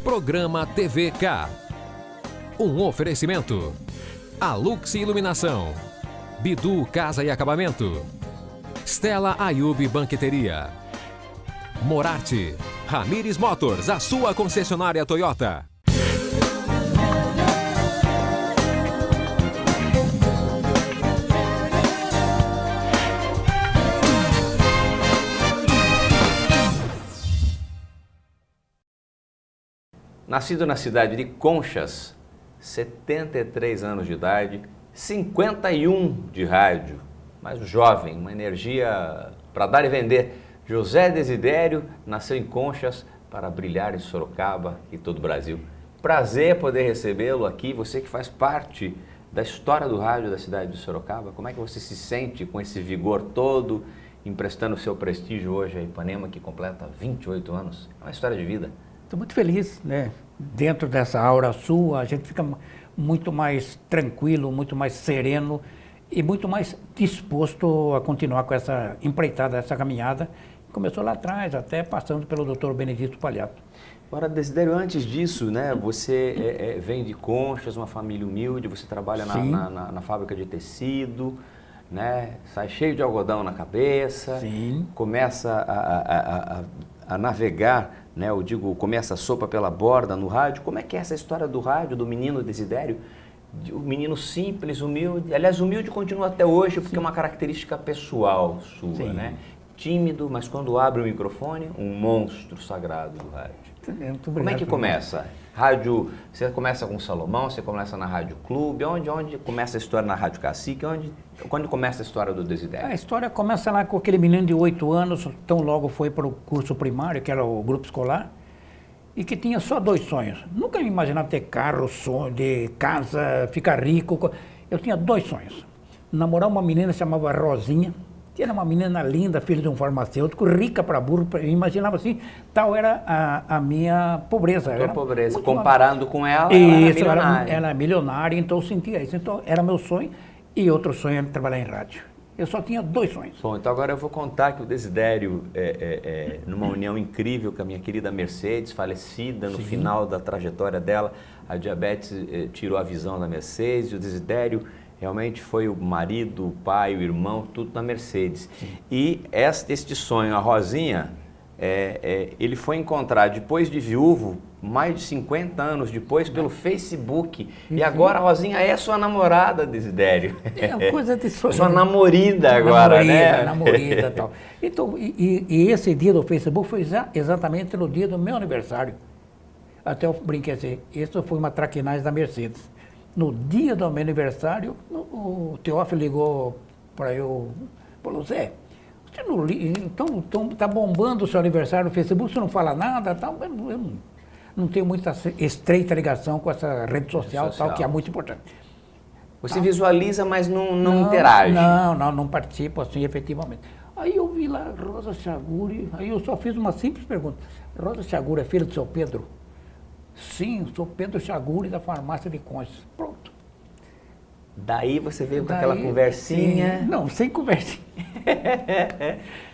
Programa TVK. Um oferecimento. Alux Iluminação. Bidu Casa e Acabamento. Stella Ayub Banqueteria. Morarte. Ramires Motors, a sua concessionária Toyota. Nascido na cidade de Conchas, 73 anos de idade, 51 de rádio, mas jovem, uma energia para dar e vender. José Desidério nasceu em Conchas para brilhar em Sorocaba e todo o Brasil. Prazer poder recebê-lo aqui, você que faz parte da história do rádio da cidade de Sorocaba. Como é que você se sente com esse vigor todo, emprestando o seu prestígio hoje a Ipanema, que completa 28 anos? É uma história de vida. Estou muito feliz, né? Dentro dessa aura sua, a gente fica muito mais tranquilo, muito mais sereno e muito mais disposto a continuar com essa empreitada, essa caminhada. Começou lá atrás, até passando pelo Dr. Benedito Palhato. Agora, Desidério, antes disso, né, você vem de Conchas, uma família humilde, você trabalha na fábrica de tecido, né, sai cheio de algodão na cabeça, Sim. Começa a navegar, né, eu digo, começa a sopa pela borda no rádio. Como é que é essa história do rádio, do menino Desidério? O menino simples, humilde, aliás, humilde continua até hoje, porque é uma característica pessoal sua, Sim. né? Tímido, mas quando abre o microfone, um monstro sagrado do rádio. Muito obrigado. Como é que começa? Rádio, você começa com o Salomão, você começa na Rádio Clube, onde começa a história na Rádio Cacique, quando começa a história do Desidério? A história começa lá com aquele menino de 8 anos, tão logo foi para o curso primário, que era o grupo escolar, e que tinha só 2 sonhos. Nunca me imaginava ter carro, sonho, de casa, ficar rico. Eu tinha 2 sonhos. Namorar uma menina que se chamava Rosinha, que era uma menina linda, filha de um farmacêutico, rica para burro. Eu imaginava assim, tal era a minha pobreza. Tua Era pobreza. muito Comparando com ela, isso, ela era milionária. ela era milionária, então eu sentia isso. Então era meu sonho, e outro sonho era trabalhar em rádio. Eu só tinha 2 sonhos. Bom, então agora eu vou contar que o Desidério, numa união incrível com a minha querida Mercedes, falecida no final da trajetória dela, a diabetes tirou a visão da Mercedes, e o Desidério realmente foi o marido, o pai, o irmão, tudo na Mercedes. Sim. E este sonho, a Rosinha, ele foi encontrar depois de viúvo, mais de 50 anos depois, pelo Facebook. Uhum. E agora a Rosinha é sua namorada, Desidério. É coisa de sonho. Sua namorida agora, né? Namorida e tal. Então, e esse dia do Facebook foi exatamente no dia do meu aniversário. Até eu brinquei assim, isso foi uma traquinagem da Mercedes. No dia do meu aniversário, o Teófilo ligou para eu, falou, Zé, você não liga, então tá bombando o seu aniversário no Facebook, você não fala nada, tal. Eu não tenho muita estreita ligação com essa rede social, tal, que é muito importante. Você visualiza, mas não interage? Não participo assim, efetivamente. Aí eu vi lá Rosa Chaguri, aí eu só fiz uma simples pergunta. Rosa Chaguri é filha do seu Pedro? Sim, sou Pedro Chaguri, da farmácia de Conchas. Pronto. Daí você veio com aquela conversinha? Sim, não, sem conversinha.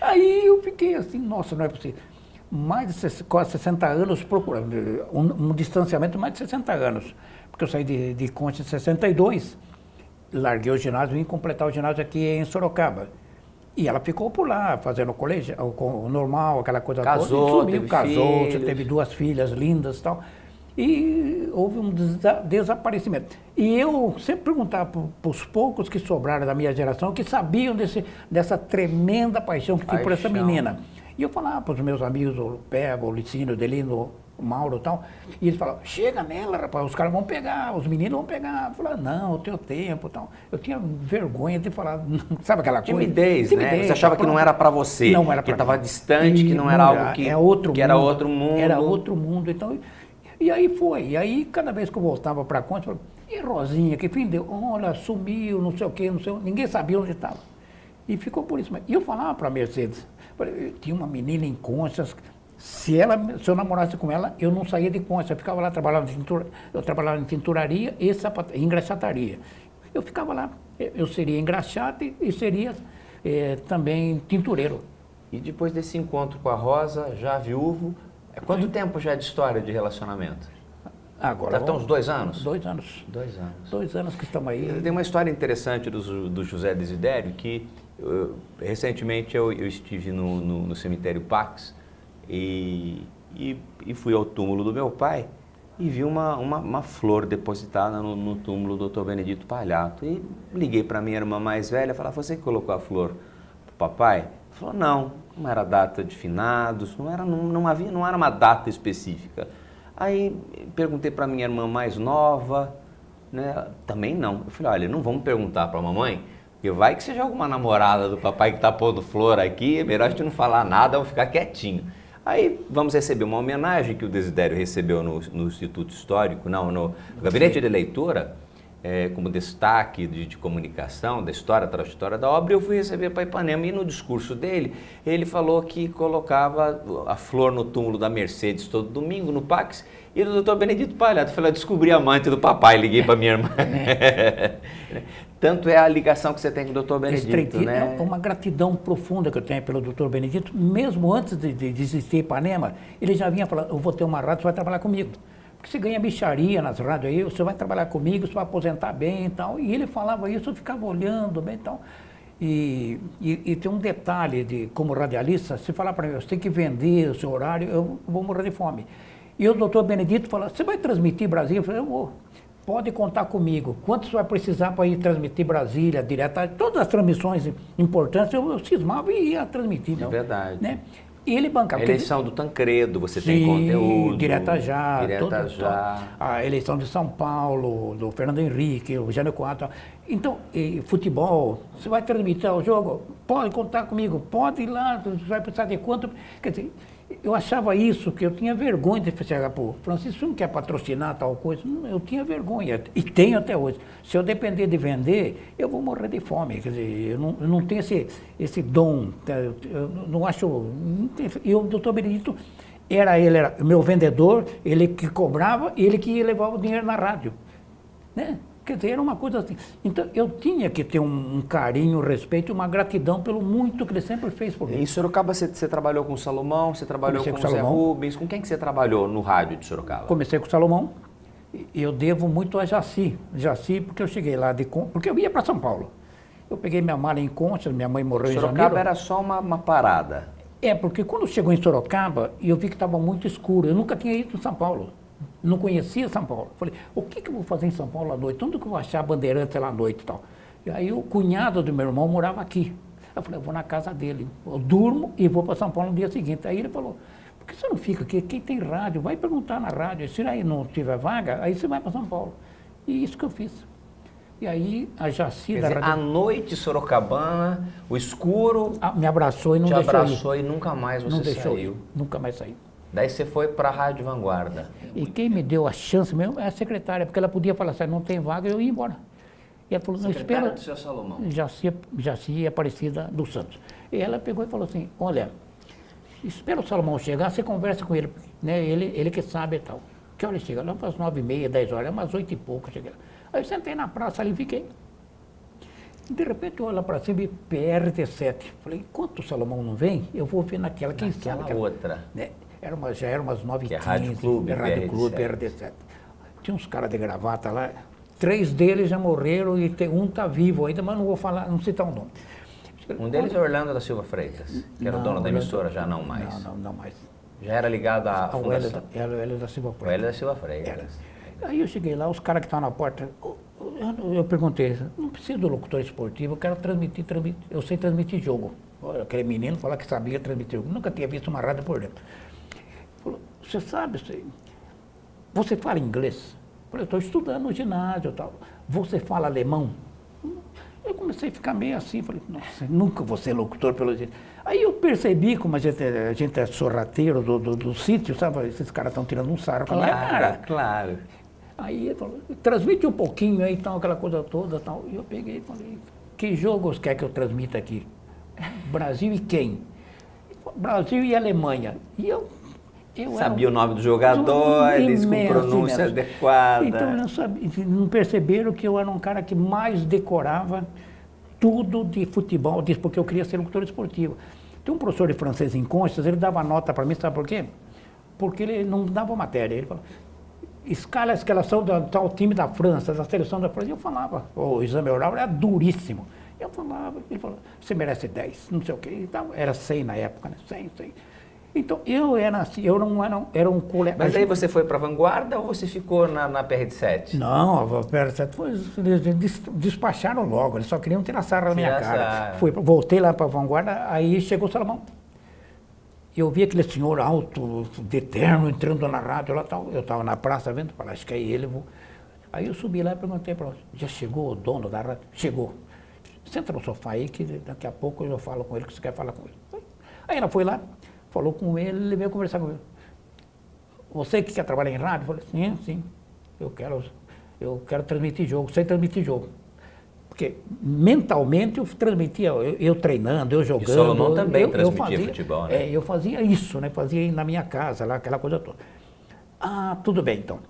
Aí eu fiquei assim, nossa, não é possível. Mais de quase 60 anos procurando, um distanciamento de mais de 60 anos. Porque eu saí de Conchas em 62, larguei o ginásio e vim completar o ginásio aqui em Sorocaba. E ela ficou por lá, fazendo o colégio, o normal, aquela coisa toda. Casou, teve 2 filhas lindas e tal. E houve um desaparecimento. E eu sempre perguntava para os poucos que sobraram da minha geração, que sabiam dessa tremenda paixão que tinha por essa menina. E eu falava para os meus amigos, o Pega, o Licínio, o Delino, o Mauro e tal, e eles falavam, chega nela, rapaz, os caras vão pegar, os meninos vão pegar. Eu falava, não, o teu tempo e tal. Eu tinha vergonha de falar, sabe aquela coisa? Timidez, né? Você achava que não era para você, não era que para estava distante, que não era algo que era outro mundo. Era outro mundo, então... E aí foi, e aí cada vez que eu voltava para Conchas, eu falava, e Rosinha, que fim deu? Olha, sumiu, não sei o quê, ninguém sabia onde estava. E ficou por isso. E eu falava para a Mercedes, tinha uma menina em Conchas, se eu namorasse com ela, eu não saía de Conchas, eu ficava lá, eu trabalhava em tinturaria e engraxataria. Eu ficava lá, eu seria engraxate e seria também tintureiro. E depois desse encontro com a Rosa, já viúvo, Quanto tempo já de história de relacionamento? Agora, Deve ter uns 2 anos? 2 anos. 2 anos. 2 anos que estamos aí. Tem uma história interessante do José Desidério, que recentemente eu estive no cemitério Pax e fui ao túmulo do meu pai e vi uma flor depositada no túmulo do Dr. Benedito Palhato. E liguei para minha irmã mais velha e falei, você que colocou a flor para o papai? Ela falou, não era data de finados, não era uma data específica. Aí perguntei para minha irmã mais nova, né? Também não. Eu falei, olha, não vamos perguntar para a mamãe, porque vai que seja alguma namorada do papai que está pondo flor aqui, é melhor a gente não falar nada, vamos ficar quietinho. Aí vamos receber uma homenagem que o Desidério recebeu no Instituto Histórico, no Gabinete de Leitura, como destaque de comunicação, da história, trajetória da obra. Eu fui receber para Ipanema e no discurso dele, ele falou que colocava a flor no túmulo da Mercedes todo domingo, no Pax, e do Dr. Benedito Palhato. Eu falei, eu descobri a amante do papai, liguei para minha irmã. Tanto é a ligação que você tem com o Dr. Benedito, né? É uma gratidão profunda que eu tenho pelo Dr. Benedito. Mesmo antes de existir Ipanema, ele já vinha falando, eu vou ter uma rádio, você vai trabalhar comigo. Porque você ganha bicharia nas rádios aí, você vai trabalhar comigo, você vai aposentar bem e tal. E ele falava isso, eu ficava olhando bem e tal. E tem um detalhe como radialista, se falar para mim, você tem que vender o seu horário, eu vou morrer de fome. E o doutor Benedito falou, você vai transmitir Brasília? Eu falei, eu vou. Pode contar comigo. Quanto você vai precisar para ir transmitir Brasília, direto? Todas as transmissões importantes, eu cismava e ia transmitir. É verdade. Né? E ele bancava. A eleição do Tancredo, você tem conteúdo. Direta Já. Já. A eleição de São Paulo, do Fernando Henrique, o Jânio Quadros. Então, futebol, você vai transmitir o jogo? Pode contar comigo, pode ir lá, você vai precisar de quanto. Quer dizer, eu achava isso, que eu tinha vergonha de chegar para o Francisco, você não quer patrocinar tal coisa? Eu tinha vergonha, e tenho até hoje. Se eu depender de vender, eu vou morrer de fome. Quer dizer, eu não tenho esse dom, eu não acho... E o doutor Benedito, ele era o meu vendedor, ele que cobrava, ele que levava o dinheiro na rádio, né? Quer dizer, era uma coisa assim. Então, eu tinha que ter um carinho, um respeito, uma gratidão pelo muito que ele sempre fez por mim. Em Sorocaba, você trabalhou com o Salomão, você trabalhou com o Zé Rubens. Com quem que você trabalhou no rádio de Sorocaba? Comecei com o Salomão. E eu devo muito a Jaci. Jaci, porque eu cheguei lá porque eu ia para São Paulo. Eu peguei minha mala em Conchas, minha mãe morreu em janeiro. Sorocaba era só uma parada. Porque quando chegou em Sorocaba, eu vi que estava muito escuro. Eu nunca tinha ido em São Paulo. Não conhecia São Paulo. Falei, o que eu vou fazer em São Paulo à noite? Onde que eu vou achar Bandeirantes lá à noite e tal? E aí o cunhado do meu irmão morava aqui. Eu falei, eu vou na casa dele. Eu durmo e vou para São Paulo no dia seguinte. Aí ele falou, por que você não fica aqui? Quem tem rádio, vai perguntar na rádio. Se aí não tiver vaga, aí você vai para São Paulo. E isso que eu fiz. E aí a Jaci da rádio... À noite, Sorocabana, o escuro... me abraçou e não deixou ir. Te abraçou e nunca mais você saiu. Nunca mais saiu. Daí você foi para a Rádio Vanguarda. E quem me deu a chance mesmo é a secretária, porque ela podia falar assim, não tem vaga, eu ia embora. E ela falou, não, espera... do seu Salomão. Jaci Aparecida dos Santos. E ela pegou e falou assim, olha, espera o Salomão chegar, você conversa com ele, né? Ele que sabe e tal. Que hora ele chega? Lá para as 9h30, 10 horas, umas 8 e pouco, cheguei lá. Aí eu sentei na praça ali e fiquei. De repente eu olho para cima e PRT7. Falei, enquanto o Salomão não vem, eu vou ver naquela, quem sabe. Aquela outra. Né? Já era umas 9h15. Que é Rádio Clube, Rádio Clube, PRT7. Tinha uns caras de gravata lá, 3 deles já morreram e um está vivo ainda, mas não vou falar, não citar o nome. Um deles é Orlando da Silva Freitas, que era o dono da emissora, já não mais. Não mais. Já era ligado à fundação. Hélio da Silva Freitas. O Hélio da Silva Freitas. Aí eu cheguei lá, os caras que estavam na porta, eu perguntei, não preciso do locutor esportivo, eu quero transmitir, eu sei transmitir jogo. Olha, aquele menino falar que sabia transmitir jogo, nunca tinha visto uma rádio por dentro. Falou, você sabe, você fala inglês? Eu falei, estou estudando no ginásio e tal. Você fala alemão? Eu comecei a ficar meio assim, falei, nossa, nunca vou ser locutor pelo jeito. Aí eu percebi como a gente é sorrateiro do sítio, sabe? Esses caras estão tirando um sarro com a minha cara. Claro. Aí ele falou, transmite um pouquinho aí, então, aquela coisa toda tal. E eu peguei e falei, que jogos quer que eu transmita aqui? Brasil e quem? Brasil e Alemanha. E eu sabia o nome dos jogadores, com pronúncia adequada. Então não perceberam que eu era um cara que mais decorava tudo de futebol, porque eu queria ser locutor esportivo. Tem um professor de francês em Conchas, ele dava nota para mim, sabe por quê? porque ele não dava matéria. Ele falava, escala a escalação do tal time da França, da seleção da França. E eu falava, o exame oral era duríssimo. Eu falava, ele falou, você merece 10, não sei o quê. Então, era 100 na época, né? 100. Então, eu era assim, eu não era um colega. Mas aí você foi para a Vanguarda ou você ficou na PR7? Não, a PR7 foi, eles despacharam logo, eles só queriam tirar sarra da minha cara. Voltei lá para a Vanguarda, aí chegou o Salomão. Eu vi aquele senhor alto, de terno, entrando na rádio lá tal. Eu estava na praça vendo, falei, acho que é ele. Aí eu subi lá e perguntei para ele, já chegou o dono da rádio? Chegou. Senta no sofá aí que daqui a pouco eu falo com ele, que você quer falar com ele. Aí ela foi lá, falou com ele veio conversar comigo. Você que quer trabalhar em rádio? Eu falei, sim, eu quero transmitir jogo, sei transmitir jogo. Porque mentalmente eu transmitia, eu treinando, eu jogando. E o Salomão também transmitia futebol, né? Eu fazia isso, né? Fazia na minha casa, lá, aquela coisa toda. Ah, tudo bem então.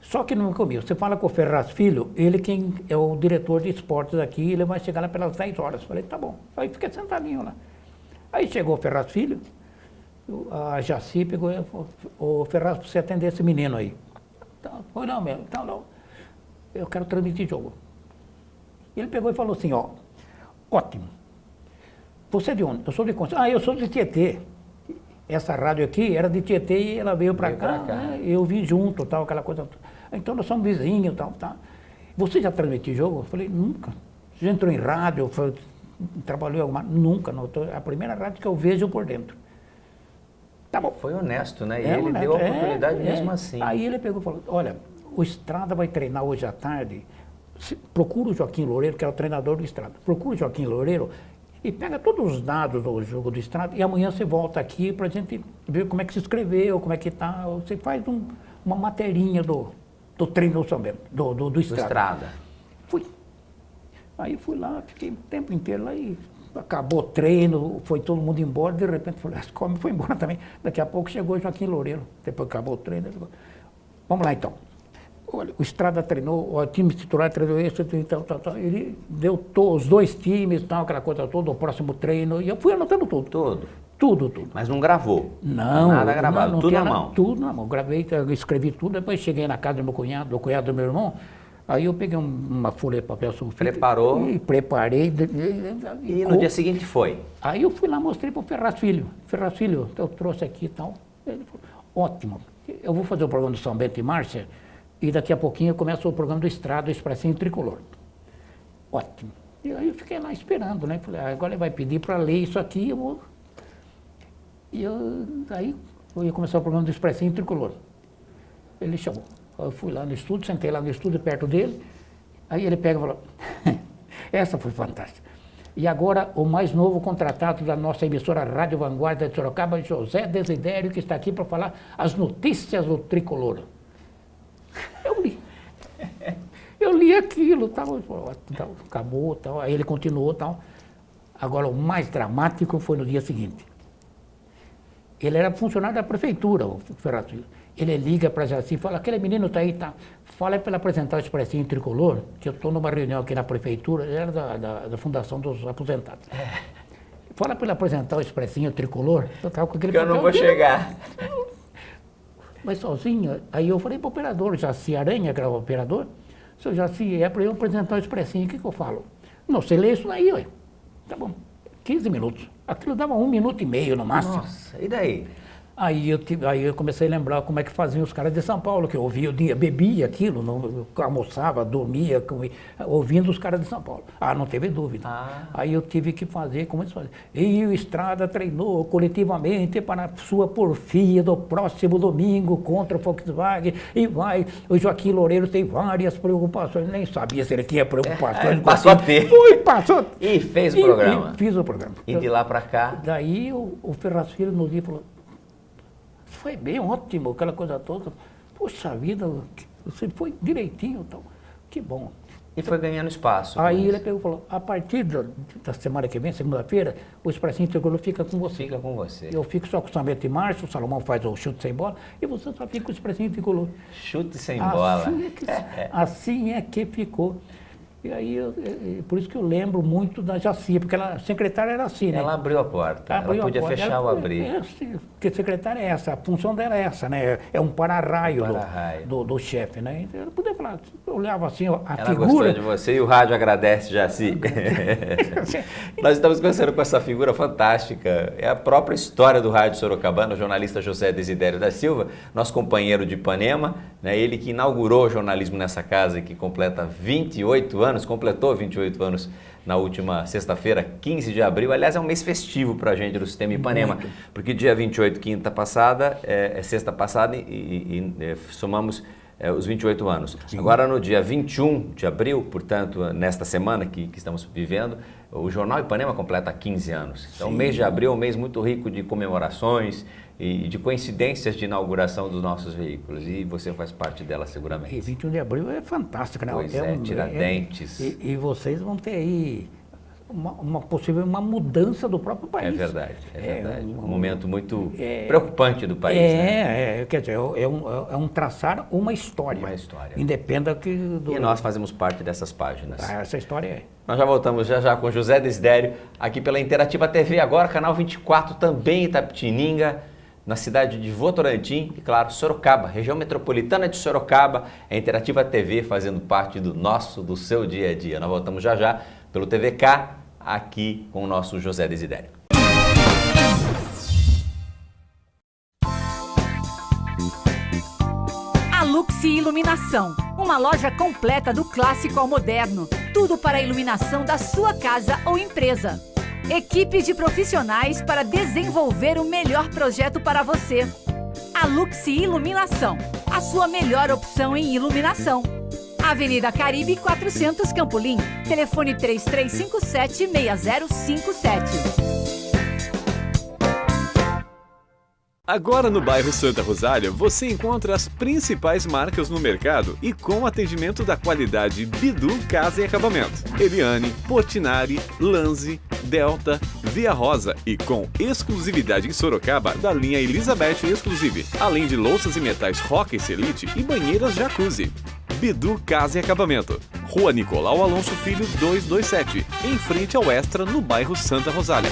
Só que não comigo. Você fala com o Ferraz Filho, ele quem é o diretor de esportes aqui, ele vai chegar lá pelas 10 horas. Falei, tá bom. Aí fiquei sentadinho lá. Aí chegou o Ferraz Filho, a Jaci pegou, o Ferraz, pra você atender esse menino aí. Então, foi não mesmo, então não. Eu quero transmitir jogo. Ele pegou e falou assim, ó, ótimo. Você é de onde? Eu sou de Conselho. Ah, eu sou de Tietê. Essa rádio aqui era de Tietê e ela veio para cá, né? Eu vim junto, tal, aquela coisa. Então nós somos vizinhos, tal, tal. Você já transmitiu jogo? Eu falei, nunca. Você já entrou em rádio, trabalhou em alguma... Nunca, não. É a primeira rádio que eu vejo por dentro. Tá bom. Foi honesto, né? E ele deu a oportunidade mesmo assim. Aí ele pegou e falou, olha, o Estrada vai treinar hoje à tarde, procura o Joaquim Loureiro, que é o treinador do Estrada. Procura o Joaquim Loureiro e pega todos os dados do jogo do Estrada e amanhã você volta aqui para a gente ver como é que se inscreveu, como é que tá. Você faz uma materinha do treino do São Bento, do Estrada. Fui. Aí fui lá, fiquei o tempo inteiro lá e acabou o treino, foi todo mundo embora, de repente falei, as come foi embora também. Daqui a pouco chegou o Joaquim Loureiro, depois acabou o treino. Ele falou, vamos lá então. Olha, o Estrada treinou, o time titular treinou isso, tal. Ele deu os dois times, tal, aquela coisa toda, o próximo treino, e eu fui anotando tudo. Tudo. Mas não gravou? Não. Nada gravado, não, tudo na mão? Tudo na mão. Gravei, escrevi tudo, depois cheguei na casa do meu cunhado do meu irmão, aí eu peguei uma folha de papel sulfite. Preparou? E preparei. E no dia seguinte foi? Aí eu fui lá, mostrei para o Ferraz Filho. Ferraz Filho, eu trouxe aqui e tal. Ele falou, ótimo, eu vou fazer o programa do São Bento e Márcia, e daqui a pouquinho começa o programa do Estrada, o Expressinho Tricolor. Ótimo. E aí eu fiquei lá esperando, né? Falei, agora ele vai pedir para ler isso aqui, eu vou... Aí eu ia começar o programa do Expressinho Tricolor. Ele chamou. Eu fui lá no estúdio, sentei lá no estúdio perto dele, aí ele pega e falou, essa foi fantástica. E agora o mais novo contratado da nossa emissora Rádio Vanguarda de Sorocaba, José Desidério, que está aqui para falar as notícias do Tricolor. Eu li aquilo, tal, acabou, tal, aí ele continuou, tal. Agora, o mais dramático foi no dia seguinte. Ele era funcionário da prefeitura, o Ferraz Filho. Ele liga para a Jaci e fala, aquele menino está aí, tá. Fala para ele apresentar o Expressinho Tricolor, que eu estou numa reunião aqui na prefeitura, ele era da Fundação dos Aposentados. Fala para ele apresentar o Expressinho Tricolor. Eu estava com aquele que eu não vou chegar. Mas sozinho, aí eu falei para o operador, Jaci Aranha, que era o operador, seu Jaci, é para eu apresentar o Expressinho, o que eu falo? Não, você lê isso daí, ué. Tá bom, 15 minutos. Aquilo dava 1 minuto e meio no máximo. Nossa, e daí? Aí eu comecei a lembrar como é que faziam os caras de São Paulo, que eu ouvia o dia, bebia aquilo, não, almoçava, dormia, ouvindo os caras de São Paulo. Não teve dúvida. Aí eu tive que fazer como eles faziam. E o Estrada treinou coletivamente para a sua porfia do próximo domingo contra o Volkswagen. E vai, o Joaquim Loureiro tem várias preocupações, nem sabia se ele tinha preocupações. Passou a ter. Passou. E fez o programa. E fiz o programa. E de lá para cá? Daí o Ferraz Filho no dia falou, foi bem ótimo, aquela coisa toda. Poxa vida, você foi direitinho, então. Que bom. E foi ganhando espaço. Aí ele pegou e falou, a partir da semana que vem, segunda-feira, o Expressinho Tricolor fica com você. Fica com você. Eu fico só com o São Bento e Márcio, o Salomão faz o chute sem bola, e você só fica com o Expressinho Tricolor. Chute sem bola. Assim é que ficou. E aí, por isso que eu lembro muito da Jaci, porque a secretária era assim, né? Ela abriu a porta, ela podia fechar ou abrir. Porque secretária é essa, a função dela é essa, né? É um para-raio do chefe, né? Então, ela podia falar, eu olhava assim, a ela figura... gostou de você e o rádio agradece, Jaci. Nós estamos conversando com essa figura fantástica, é a própria história do rádio sorocabano, o jornalista José Desidério da Silva, nosso companheiro de Ipanema, né? Ele que inaugurou o jornalismo nessa casa e que completa 28 anos, completou 28 anos na última sexta-feira, 15 de abril. Aliás, é um mês festivo para a gente do Sistema Ipanema, porque dia 28, quinta passada, sexta passada, e somamos os 28 anos. Sim. Agora, no dia 21 de abril, portanto, nesta semana que estamos vivendo, o Jornal Ipanema completa 15 anos. Então, o mês de abril é um mês muito rico de comemorações e de coincidências de inauguração dos nossos veículos. E você faz parte dela, seguramente. E 21 de abril é fantástico, né? Pois Tiradentes. E vocês vão ter aí uma mudança do próprio país. É verdade. Um momento muito preocupante do país. Quer dizer, é um traçar uma história. Uma história. Independente E nós fazemos parte dessas páginas. Essa história é. Nós já voltamos já com José Desidério, aqui pela Interativa TV, agora canal 24, também em Itapetininga, na cidade de Votorantim e, claro, Sorocaba, região metropolitana de Sorocaba, a Interativa TV fazendo parte do seu dia a dia. Nós voltamos já pelo TVK, aqui com o nosso José Desidério. A Luxi Iluminação, uma loja completa do clássico ao moderno. Tudo para a iluminação da sua casa ou empresa. Equipe de profissionais para desenvolver o melhor projeto para você. A Luxi Iluminação, a sua melhor opção em iluminação. Avenida Caribe 400 Campolim, telefone 3357-6057. Agora no bairro Santa Rosália, você encontra as principais marcas no mercado e com atendimento da qualidade Bidu Casa e Acabamento. Eliane, Portinari, Lanzi, Delta, Via Rosa e com exclusividade em Sorocaba da linha Elizabeth Exclusive, além de louças e metais Roca Elite e banheiras Jacuzzi. Bidu Casa e Acabamento, Rua Nicolau Alonso Filho 227, em frente ao Extra, no bairro Santa Rosália.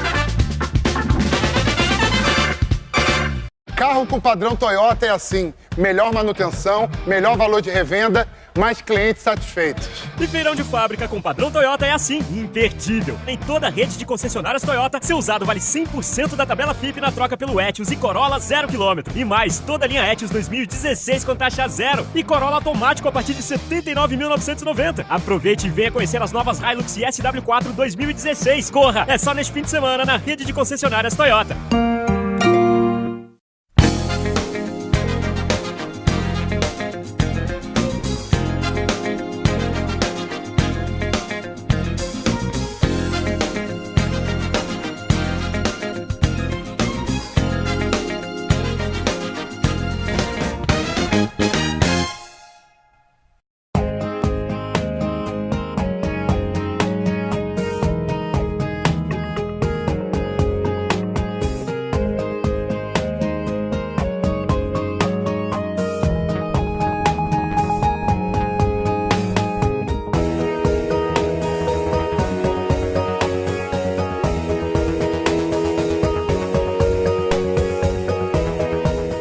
Carro com padrão Toyota é assim, melhor manutenção, melhor valor de revenda, mais clientes satisfeitos. E feirão de fábrica com padrão Toyota é assim, imperdível. Em toda a rede de concessionárias Toyota, seu usado vale 100% da tabela FIP na troca pelo Etios e Corolla 0 km. E mais, toda a linha Etios 2016 com taxa zero e Corolla automático a partir de R$ 79.990. Aproveite e venha conhecer as novas Hilux e SW4 2016. Corra, é só neste fim de semana na rede de concessionárias Toyota.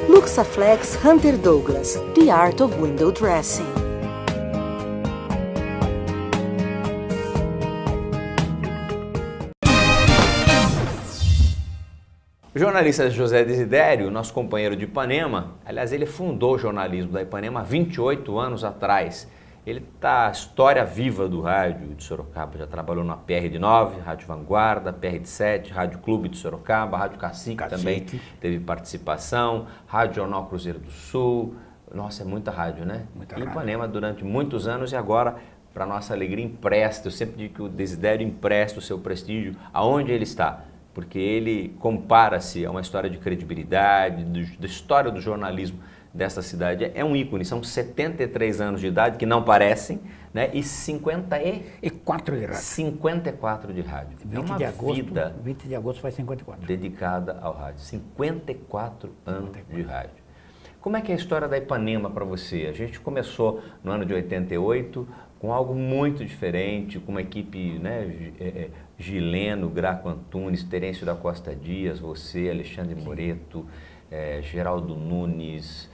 Luxaflex Hunter Douglas, The Art of Window Dressing. O jornalista José Desidério, nosso companheiro de Ipanema, aliás, ele fundou o jornalismo da Ipanema há 28 anos atrás. Ele está a história viva do rádio de Sorocaba, já trabalhou na PR de 9, Rádio Vanguarda, PR de 7, Rádio Clube de Sorocaba, Rádio Cacique também teve participação, Rádio Jornal Cruzeiro do Sul, nossa, é muita rádio, né? Muita rádio. Ipanema durante muitos anos e agora, para nossa alegria, empresta, eu sempre digo que o Desidério empresta o seu prestígio aonde ele está, porque ele compara-se a uma história de credibilidade, da história do jornalismo dessa cidade. É um ícone, são 73 anos de idade, que não parecem, né? E 54 de rádio. 54 de rádio. 20 de agosto faz 54. Dedicada ao rádio. 54 anos de rádio. Como é que é a história da Ipanema para você? A gente começou no ano de 88 com algo muito diferente, com uma equipe, né, Gileno, Graco Antunes, Terêncio da Costa Dias, você, Alexandre Moreto, Geraldo Nunes,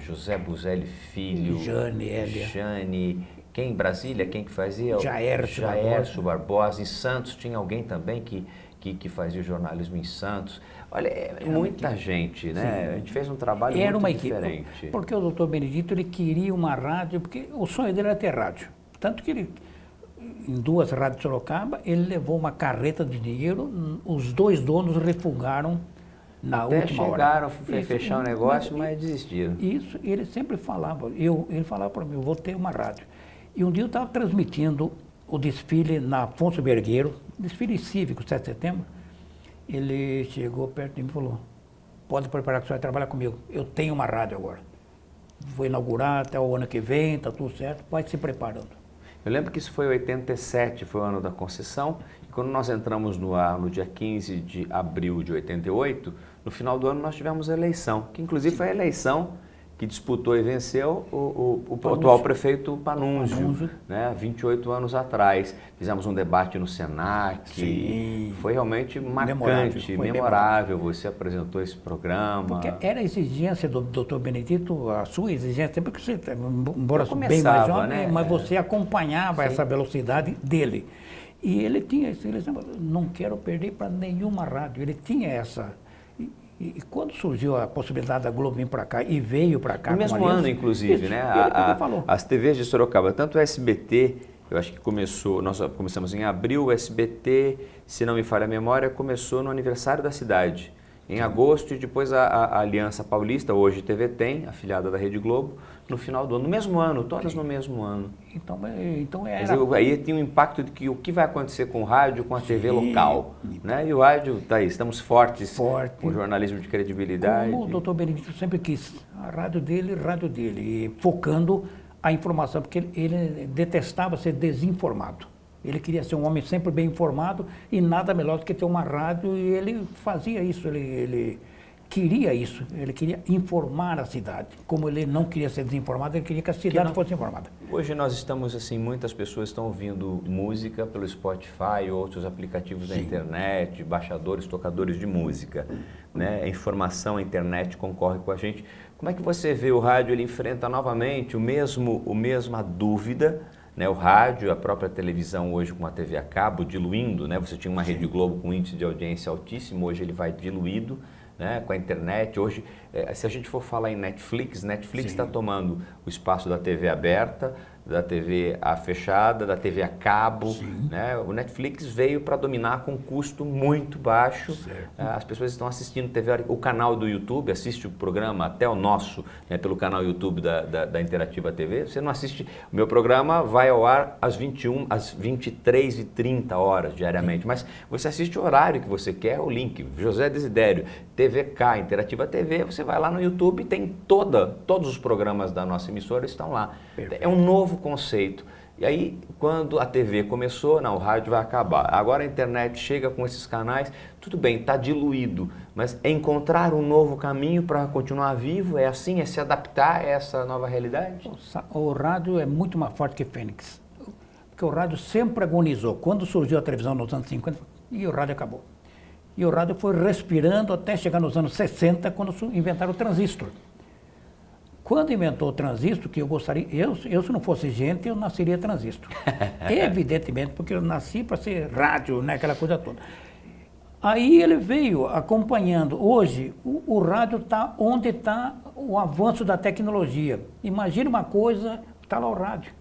José Buzelli Filho, Jane, quem em Brasília, quem que fazia? Jaércio Barbosa. Em Santos tinha alguém também que fazia o jornalismo em Santos. Olha, muita gente, né? Sim. A gente fez um trabalho muito diferente. Equipe, porque o doutor Benedito, ele queria uma rádio, porque o sonho dele era ter rádio. Tanto que ele, em 2 rádios de Sorocaba, ele levou uma carreta de dinheiro, os 2 donos refugaram na última hora. Chegaram a fechar o negócio, mas desistiram. Isso, ele sempre falava, ele falava para mim, eu vou ter uma rádio. E um dia eu estava transmitindo o desfile na Afonso Bergueiro, desfile cívico, 7 de setembro. Ele chegou perto de mim e falou, pode preparar que você vai trabalhar comigo, eu tenho uma rádio agora. Vou inaugurar até o ano que vem, está tudo certo, pode se preparando. Eu lembro que isso foi 87, foi o ano da concessão, e quando nós entramos no ar no dia 15 de abril de 88, no final do ano nós tivemos a eleição, que inclusive foi a eleição que disputou e venceu o atual prefeito Panunzio, né, 28 anos atrás. Fizemos um debate no Senac, Sim. Foi realmente marcante, memorável. Você apresentou esse programa. Porque era a exigência do doutor Benedito, a sua exigência, porque você, embora bem mais jovem, né? Mas você acompanhava essa velocidade dele. E ele tinha isso, ele dizia, não quero perder para nenhuma rádio, ele tinha essa... E quando surgiu a possibilidade da Globo vir para cá e veio para cá... No mesmo ano, inclusive, isso, né? As TVs de Sorocaba, tanto o SBT, eu acho que começou, nós começamos em abril, o SBT, se não me falha a memória, começou no aniversário da cidade, em agosto, e depois a Aliança Paulista, hoje TV Tem, afiliada da Rede Globo, no final do ano, no mesmo ano, todas no mesmo ano. Então era... Dizer, aí tem um impacto de que o que vai acontecer com o rádio, com a TV local, né? E o rádio, tá aí, estamos fortes com o jornalismo de credibilidade. Como o doutor Benedito sempre quis, a rádio dele, e focando a informação, porque ele detestava ser desinformado. Ele queria ser um homem sempre bem informado e nada melhor do que ter uma rádio, e ele fazia isso, ele queria isso, ele queria informar a cidade. Como ele não queria ser desinformado, ele queria que a cidade fosse informada. Hoje nós estamos assim, muitas pessoas estão ouvindo música pelo Spotify, outros aplicativos da internet, baixadores, tocadores de música, né? A informação, a internet concorre com a gente. Como é que você vê o rádio, ele enfrenta novamente a mesma dúvida, né? O rádio, a própria televisão hoje com a TV a cabo, diluindo, né? Você tinha uma Rede Globo com índice de audiência altíssimo, hoje ele vai diluído, né, com a internet. Hoje, se a gente for falar em Netflix está tomando o espaço da TV aberta, da TV fechada, da TV a cabo, né? O Netflix veio para dominar com um custo muito baixo. As pessoas estão assistindo TV, o canal do YouTube, assiste o programa, até o nosso, né, pelo canal YouTube da Interativa TV. Você não assiste, o meu programa vai ao ar às 23h30 horas diariamente, mas você assiste o horário que você quer, o link, José Desidério, TVK, Interativa TV, você vai lá no YouTube e tem todos os programas da nossa emissora estão lá. Perfeito. É um novo conceito. E aí, quando a TV começou, não, o rádio vai acabar. Agora a internet chega com esses canais, tudo bem, está diluído, mas é encontrar um novo caminho para continuar vivo, é assim, é se adaptar a essa nova realidade? O rádio é muito mais forte que Fênix, porque o rádio sempre agonizou. Quando surgiu a televisão nos anos 50, e o rádio acabou. E o rádio foi respirando até chegar nos anos 60, quando inventaram o transistor. Quando inventou o transistor, que eu gostaria, eu se não fosse gente, eu nasceria transistor. Evidentemente, porque eu nasci para ser rádio, né, aquela coisa toda. Aí ele veio acompanhando. Hoje, o rádio está onde está o avanço da tecnologia. Imagine uma coisa, está lá o rádio.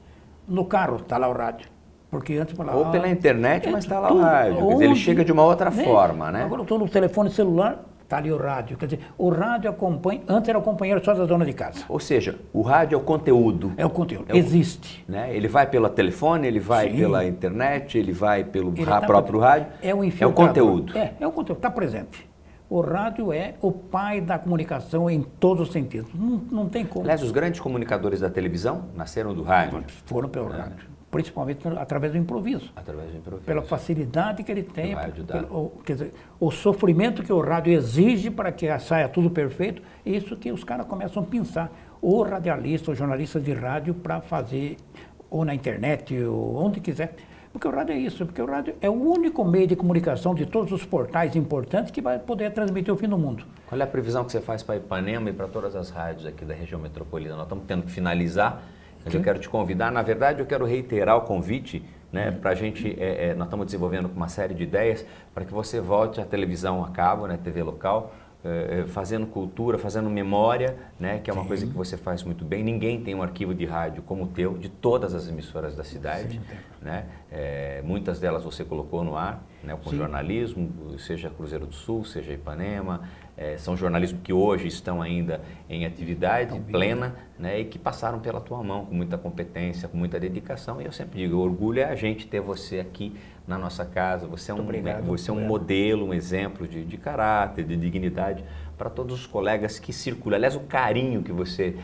No carro está lá o rádio. Porque antes falava, ou pela internet, mas está lá o rádio. Quer dizer, ele chega de uma outra forma, né? Agora eu estou no telefone celular, está ali o rádio. Quer dizer, o rádio acompanha, antes era o companheiro só da dona de casa. Ou seja, o rádio é o conteúdo. É o conteúdo, existe. Né? Ele vai pelo telefone, ele vai pela internet, ele vai pelo próprio rádio. É o É o conteúdo. É o conteúdo, está presente. O rádio é o pai da comunicação em todos os sentidos. Não tem como. Aliás, os grandes comunicadores da televisão nasceram do rádio. Foram pelo rádio. Principalmente através do improviso. Através do improviso. Pela facilidade que ele tem, quer dizer, o sofrimento que o rádio exige para que saia tudo perfeito, isso que os caras começam a pensar. O radialista, o jornalista de rádio, para fazer ou na internet, ou onde quiser. Porque o rádio é isso, porque o rádio é o único meio de comunicação de todos os portais importantes que vai poder transmitir o fim do mundo. Qual é a previsão que você faz para Ipanema e para todas as rádios aqui da região metropolitana? Nós estamos tendo que finalizar, mas eu quero te convidar. Na verdade, eu quero reiterar o convite, né, para a gente, nós estamos desenvolvendo uma série de ideias para que você volte à televisão a cabo, né, TV local, fazendo cultura, fazendo memória, né, que é uma coisa que você faz muito bem. Ninguém tem um arquivo de rádio como o teu, de todas as emissoras da cidade, né? Muitas delas você colocou no ar, né, com jornalismo, seja Cruzeiro do Sul, seja Ipanema, são jornalismos que hoje estão ainda em atividade plena, né, e que passaram pela tua mão com muita competência, com muita dedicação. E eu sempre digo, o orgulho é a gente ter você aqui na nossa casa. Você é um modelo, um exemplo de caráter, de dignidade para todos os colegas que circulam. Aliás, o carinho que você...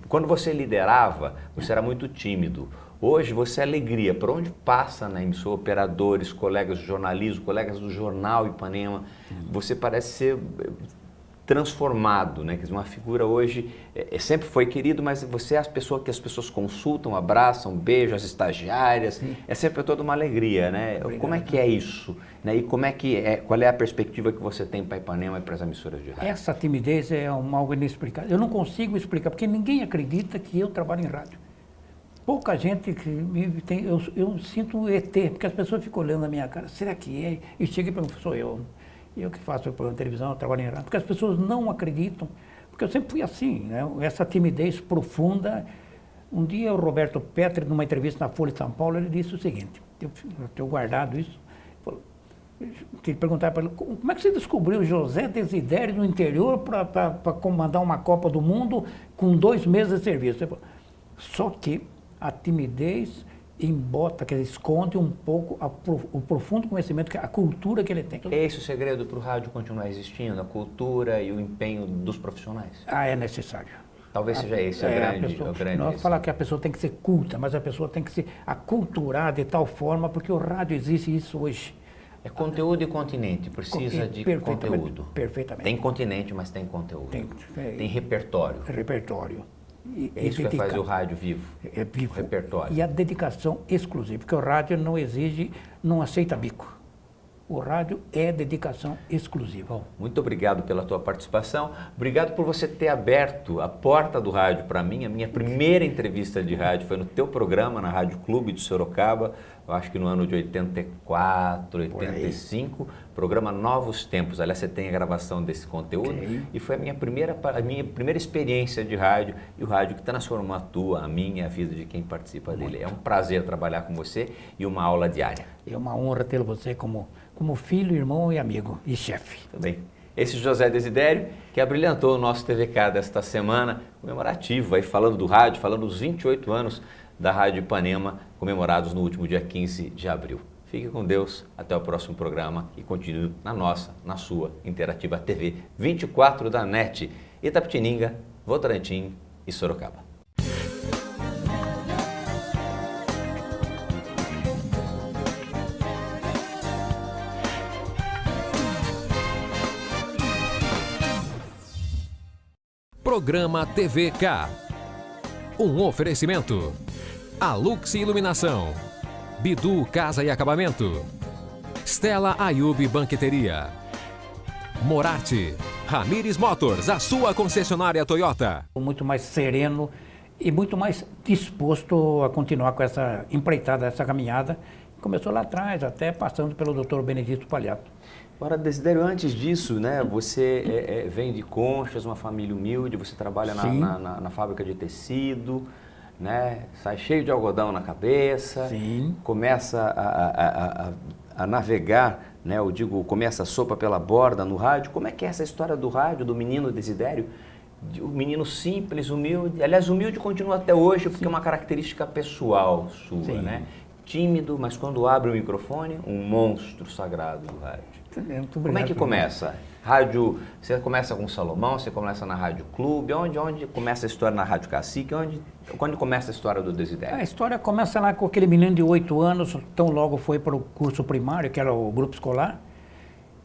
Quando você liderava, você era muito tímido. Hoje você é alegria. Por onde passa na emissora, operadores, colegas do jornalismo, colegas do jornal Ipanema, você parece ser transformado, né? Quer dizer, uma figura hoje, sempre foi querido, mas você é a pessoa que as pessoas consultam, abraçam, beijam, as estagiárias, é sempre toda uma alegria, né? Obrigado. Como é que é isso? Né? E como é que qual é a perspectiva que você tem para Ipanema e para as emissoras de rádio? Essa timidez é algo inexplicável. Eu não consigo explicar, porque ninguém acredita que eu trabalho em rádio. Pouca gente que me tem, eu sinto um ET, porque as pessoas ficam olhando na minha cara, será que é? E chega e pergunta, sou eu. Eu que faço o programa de televisão, eu trabalho em rádio, porque as pessoas não acreditam, porque eu sempre fui assim, né? Essa timidez profunda. Um dia o Roberto Petri, numa entrevista na Folha de São Paulo, ele disse o seguinte, eu tenho guardado isso, que perguntaram para ele, como é que você descobriu José Desidério no interior para comandar uma Copa do Mundo com 2 meses de serviço? Ele falou, só que a timidez embota, que esconde um pouco o profundo conhecimento, a cultura que ele tem. É esse o segredo para o rádio continuar existindo, a cultura e o empenho dos profissionais? É necessário. Talvez seja esse o grande... Não falar que a pessoa tem que ser culta, mas a pessoa tem que ser aculturada de tal forma, porque o rádio existe isso hoje. É conteúdo e continente, precisa de conteúdo. Perfeitamente. Tem continente, mas tem conteúdo. Tem repertório. Repertório. É isso que faz o rádio vivo. É vivo. Repertório. E a dedicação exclusiva, porque o rádio não exige, não aceita bico. O rádio é dedicação exclusiva. Bom, muito obrigado pela tua participação. Obrigado por você ter aberto a porta do rádio para mim. A minha primeira entrevista de rádio foi no teu programa, na Rádio Clube de Sorocaba. Eu acho que no ano de 84, 85, programa Novos Tempos. Aliás, você tem a gravação desse conteúdo. E foi a minha primeira experiência de rádio, e o rádio que transformou a minha, a vida de quem participa dele. É um prazer trabalhar com você e uma aula diária. É uma honra ter você como filho, irmão e amigo e chefe. Tudo bem. Esse José Desidério, que abrilhantou o nosso TVK desta semana, comemorativo, aí falando do rádio, falando dos 28 anos da Rádio Ipanema, comemorados no último dia 15 de abril. Fique com Deus, até o próximo programa e continue na sua Interativa TV 24 da NET, Itapetininga, Votorantim e Sorocaba. Programa TVK. Um oferecimento. Alux Iluminação. Bidu Casa e Acabamento. Stella Ayub Banqueteria. Morarte. Ramires Motors, a sua concessionária Toyota. Muito mais sereno e muito mais disposto a continuar com essa empreitada, essa caminhada. Começou lá atrás, até passando pelo Dr. Benedito Palhato. Agora, Desidério, antes disso, né, você vem de Conchas, uma família humilde, você trabalha na fábrica de tecido, né, sai cheio de algodão na cabeça, começa a navegar, né, eu digo, começa a sopa pela borda no rádio. Como é que é essa história do rádio, do menino Desidério? O menino simples, humilde, aliás, humilde continua até hoje, porque é uma característica pessoal sua, né? Tímido, mas quando abre o microfone, um monstro sagrado do rádio. Como é que começa? Rádio, você começa com o Salomão, você começa na Rádio Clube, onde começa a história na Rádio Cacique, onde começa a história do Desidério? A história começa lá com aquele menino de 8 anos, tão logo foi para o curso primário, que era o grupo escolar,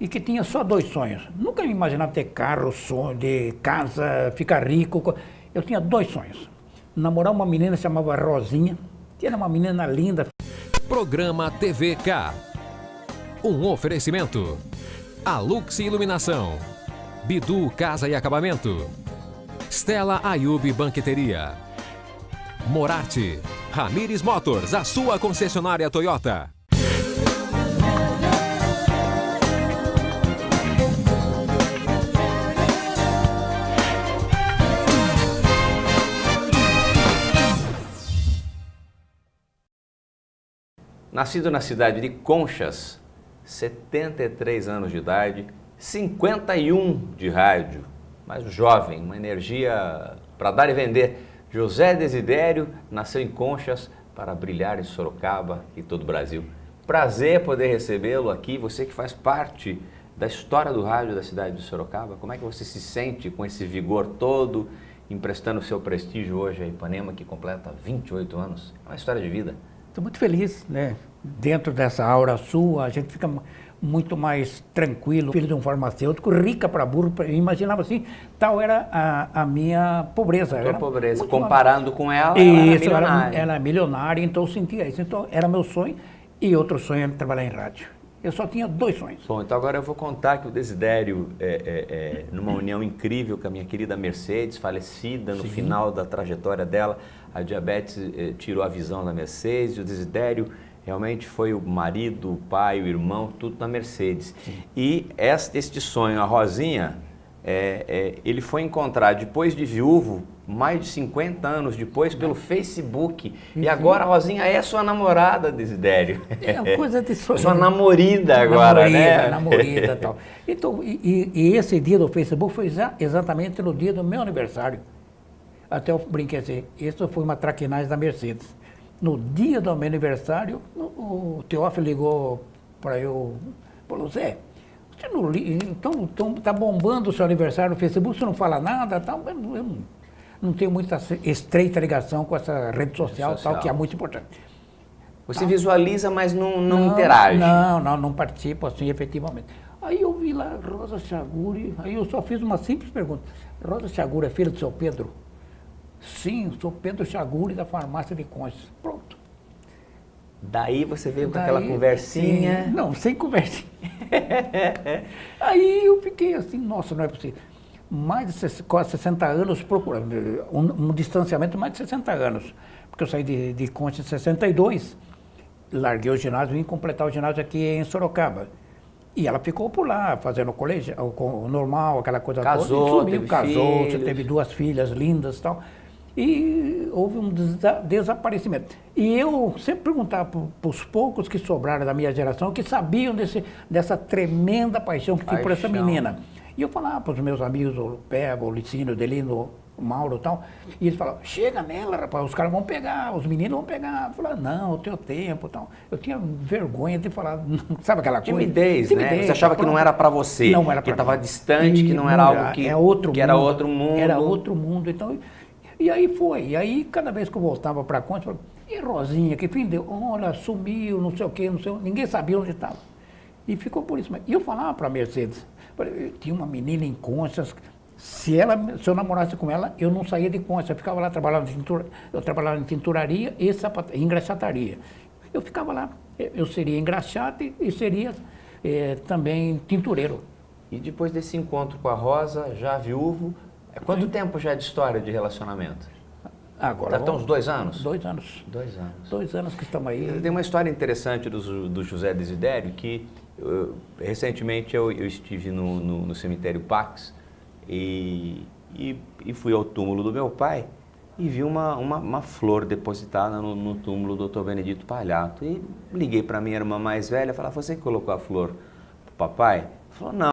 e que tinha só 2 sonhos. Nunca me imaginava ter carro, sonho, de casa, ficar rico. Eu tinha 2 sonhos. Namorar uma menina que se chamava Rosinha, Era uma menina linda. Programa TVK. Um oferecimento. Alux Iluminação. Bidu Casa e Acabamento. Stella Ayub Banqueteria. Morarte. Ramires Motors, a sua concessionária Toyota. Nascido na cidade de Conchas, 73 anos de idade, 51 de rádio, mas jovem, uma energia para dar e vender. José Desidério nasceu em Conchas para brilhar em Sorocaba e todo o Brasil. Prazer poder recebê-lo aqui, você que faz parte da história do rádio da cidade de Sorocaba. Como é que você se sente com esse vigor todo, emprestando o seu prestígio hoje a Ipanema, que completa 28 anos? É uma história de vida. Estou muito feliz, né? Dentro dessa aura sua, a gente fica muito mais tranquilo. Filho de um farmacêutico, rica para burro, eu imaginava assim, tal era a minha pobreza. Tua era pobreza, comparando com ela, isso, ela era milionária. ela era milionária, então eu sentia isso. Então era meu sonho, e outro sonho era trabalhar em rádio. Eu só tinha 2 sonhos. Bom, então agora eu vou contar que o Desidério, numa união incrível com a minha querida Mercedes, falecida no final da trajetória dela, a diabetes tirou a visão da Mercedes, e o Desidério realmente foi o marido, o pai, o irmão, tudo na Mercedes. E este sonho, a Rosinha, ele foi encontrar depois de viúvo, mais de 50 anos depois, pelo Facebook. E agora a Rosinha é sua namorada, Desidério. É uma coisa de sonho. Sua namorida agora, né? Namorida e tal. Então, e esse dia do Facebook foi exatamente no dia do meu aniversário. Até eu brinquei assim, isso foi uma traquinagem da Mercedes. No dia do meu aniversário, o Teófilo ligou para eu, falou, Zé, você não então tá bombando o seu aniversário no Facebook, você não fala nada, tal. Eu não tenho muita estreita ligação com essa rede social, tal, que é muito importante. Você visualiza, mas não interage? Não participo assim, efetivamente. Aí eu vi lá Rosa Chaguri, aí eu só fiz uma simples pergunta. Rosa Chaguri é filha do seu Pedro? Sim, sou Pedro Chaguri da farmácia de Conchas. Pronto. Daí você veio com aquela conversinha? Sim, não, sem conversinha. Aí eu fiquei assim, nossa, não é possível. Mais de quase 60 anos procurando, um distanciamento de mais de 60 anos. Porque eu saí de Conchas em 62, larguei o ginásio e vim completar o ginásio aqui em Sorocaba. E ela ficou por lá, fazendo o colégio, o normal, aquela coisa toda. Casou, você teve 2 filhas lindas e tal. E houve um desaparecimento. E eu sempre perguntava para os poucos que sobraram da minha geração, que sabiam dessa tremenda paixão que tinha por essa menina. E eu falava para os meus amigos, o Pego, o Licínio, o Delino, o Mauro e tal, e eles falavam, chega nela, rapaz, os caras vão pegar, os meninos vão pegar. Eu falava, não, o teu tempo e tal. Eu tinha vergonha de falar, sabe aquela coisa? Timidez, né? Você achava que não era para você, não era que para estava distante, que não era algo que era outro mundo. Era outro mundo, então... E aí foi, e aí cada vez que eu voltava para Conchas, eu falava, e Rosinha, que fim deu? Olha, sumiu, não sei o quê, ninguém sabia onde estava. E ficou por isso. E eu falava para a Mercedes, tinha uma menina em Conchas, se eu namorasse com ela, eu não saía de Conchas, eu ficava lá, eu trabalhava em tinturaria e engraxataria. Eu ficava lá, eu seria engraxate e seria também tintureiro. E depois desse encontro com a Rosa, já viúvo, quanto tempo já é de história de relacionamento? Agora. Estão uns 2 anos? 2 anos. 2 anos. 2 anos que estamos aí. Tem uma história interessante do José Desidério, que recentemente eu estive no cemitério Pax e fui ao túmulo do meu pai e vi uma flor depositada no túmulo do Dr. Benedito Palhato. E liguei para minha irmã mais velha e falei, você que colocou a flor pro papai? Ela falou, não.